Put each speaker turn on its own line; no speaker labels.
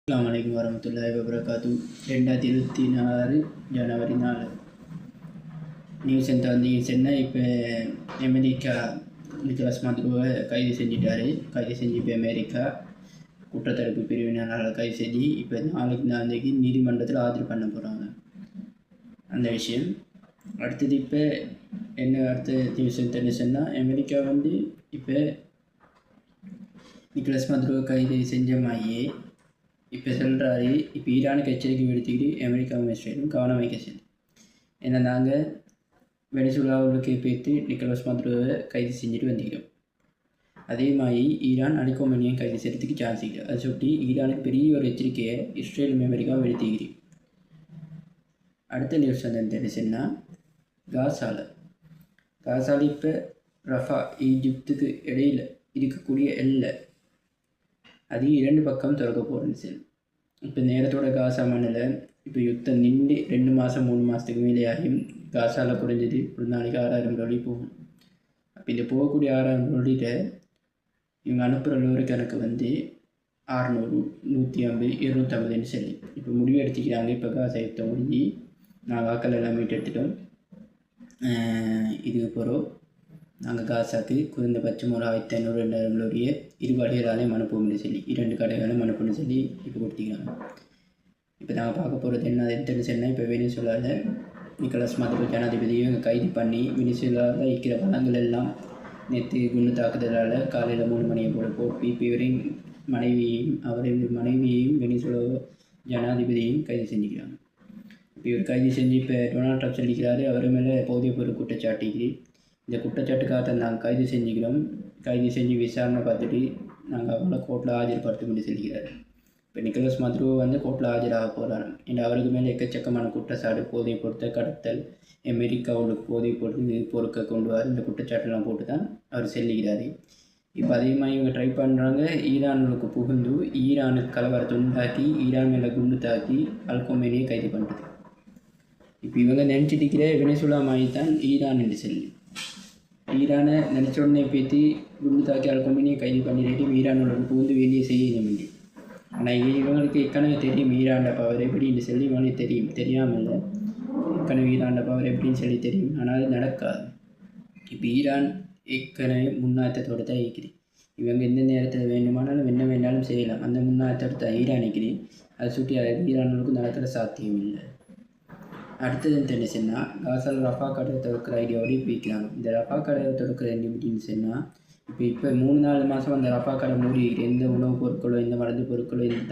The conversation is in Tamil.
அஸ்ஸலாமு வரமத்துல்லாஹி வபரகாத்து 2026 ஜனவரி 4 நியூஸ் என்ன இப்போ அமெரிக்கா நிக்கோலஸ் மதுரோவை கைது செஞ்சிட்டாரு. கைது செஞ்சு இப்போ அமெரிக்கா குற்றத்தடுப்பு பிரிவினரால் கைது செஞ்சு இப்போ நாளைக்கு நீதிமன்றத்தில் ஆஜர் பண்ண போகிறாங்க. அந்த விஷயம் அடுத்தது இப்போ அடுத்த நியூஸ் சொன்னால் அமெரிக்கா இப்போ நிக்கோலஸ் மதுரோவை கைது செஞ்ச மாதிரியே இப்போ சொல்கிறாரு. இப்போ ஈரானுக்கு எச்சரிக்கை விடுத்துக்கிட்டு அமெரிக்காவும் இஸ்ரேலும் கவனம் வைக்க செய்யுது. ஏன்னா நாங்கள் வெனிசுலாவுக்கு போய்த்து நிக்கோலஸ் மதுரோவை கைது செஞ்சுட்டு வந்துக்கிறோம். அதே மாதிரி ஈரான் அலிகோமனியும் கைது செய்கிறதுக்கு சான்ஸ் இருக்குது. அதை சுட்டி ஈரானுக்கு பெரிய ஒரு எச்சரிக்கையை இஸ்ரேலும் அமெரிக்காவும் விடுத்திக்கிறேன். அடுத்த நியூஸ் தெரிஞ்சுன்னா காசால இப்போ ரஃபா ஈஜிப்துக்கு இடையில் இருக்கக்கூடிய எல்லை அது 2 பக்கம் திறக்க போகிறேன்னு. இப்போ நேரத்தோட காசா மண்ணில் இப்போ யுத்தம் நின்று 2 மாதம் 3 மாதத்துக்கு மேலேயாகியும் காசாவில் குறைஞ்சது ஒரு நாளைக்கு $6000 போகும். அப்போ இந்த போகக்கூடிய $6000 இவங்க அனுப்புகிற லோரி கணக்கு 600, 150, 250 சொல்லி இப்போ முடிவு எடுத்துக்கிறாங்க. இப்போ காசா யுத்தம் முடிஞ்சு நாங்கள் வாக்கள் எல்லாம் மீட்டு எடுத்துட்டோம். இதுக்கு போகிறோம். நாங்கள் காசாக்கு குறைந்தபட்சம் ஒரு 1500, 2000 லோரியை இருவகைகளாலையும் அனுப்புவோம்னு சொல்லி 2 கடைகளும் அனுப்புன்னு சொல்லி இப்போ கொடுத்துக்கிறாங்க. இப்போ நாங்கள் பார்க்க போகிறது என்ன சொன்னால் இப்போ வெனிசுலாவில் நிக்கோலஸ் மதுரோ ஜனாதிபதியும் இவங்க கைது பண்ணி வெனிசுலாவில் இருக்கிற வளங்கள் எல்லாம் நேற்று குண்டு தாக்குதலால் காலையில் 3 மணியை போட்டு இப்போ இவரையும் மனைவியையும் வெனிசுலா ஜனாதிபதியையும் கைது செஞ்சுக்கிறாங்க. இப்போ இவர் கைது செஞ்சு இப்போ டொனால்ட் ட்ரம்ப் சொல்லிக்கிறாரு அவர் மேலே போதைப் பொருள் குற்றச்சாட்டுக்கு இந்த குற்றச்சாட்டுக்காக நாங்கள் கைது செஞ்சுக்கிறோம். கைது செஞ்சு விசாரணை பார்த்துட்டு நாங்கள் அவங்கள கோர்ட்டில் ஆஜர்படுத்தும் சொல்லிக்கிறாரு. இப்போ நிக்கோலஸ் மதுரோ கோர்ட்டில் ஆஜராக போகிறாரு. ஏன்னா அவருக்கு மேலே எக்கச்சக்கமான குற்றச்சாட்டு போதைப் பொருட்கள் கடத்தல், அமெரிக்காவோட போதைப் பொருட்களை கொண்டு வர இந்த குற்றச்சாட்டெல்லாம் போட்டு தான் அவர் செல்லுகிறாரு. இப்போ அதிகமாக இவங்க ட்ரை பண்ணுறாங்க ஈரானுக்கு புகுந்து ஈரானுக்கு கலவரத்தை உண்டாக்கி ஈரான் மேலே குண்டு தாக்கி அல்கோமேனியை கைது பண்ணுறது. இப்போ இவங்க நினச்சிட்டு இருக்கிற வெனிசுலா மாதிரி தான் ஈரான் என்று சொல்லி ஈரானை நினச்ச உடனே பேத்தி குண்டு தாக்கி அல்கோமேனியை கைது பண்ணிட்டு ஈரானோட புகுந்து வெளியே செய்யணும். ஆனால் இவங்களுக்கு ஏற்கனவே தெரியும் ஈரான பவர் எப்படின்னு சொல்லி இவங்களுக்கு தெரியாமல் இல்லை. ஏற்கனவே ஈரான பவர் எப்படின்னு சொல்லி தெரியும். ஆனால் அது நடக்காது. இப்போ ஈரான் ஏற்கனவே முன்னாயத்தோடு தான் இருக்குது. இவங்க எந்த நேரத்தில் வேண்டுமானாலும் என்ன வேண்டாலும் செய்யலாம். அந்த முன்னாயத்தோடு தான் ஈரான் இருக்குது. அதை சுற்றி ஈரானுக்கும் நடக்கிற சாத்தியம் இல்லை. அடுத்தது என்ன சொன்னால் காசால் ரஃபா கடை திறக்கிற ஐடியாவோடு போய்க்கிறாங்க. இந்த ரஃபா கடை திறக்கிற எப்படின்னு சொன்னால் இப்போ 3-4 மாதம் அந்த ரஃபா கடை மூடி எந்த உணவுப் பொருட்களோ எந்த மருந்து பொருட்களோ எந்த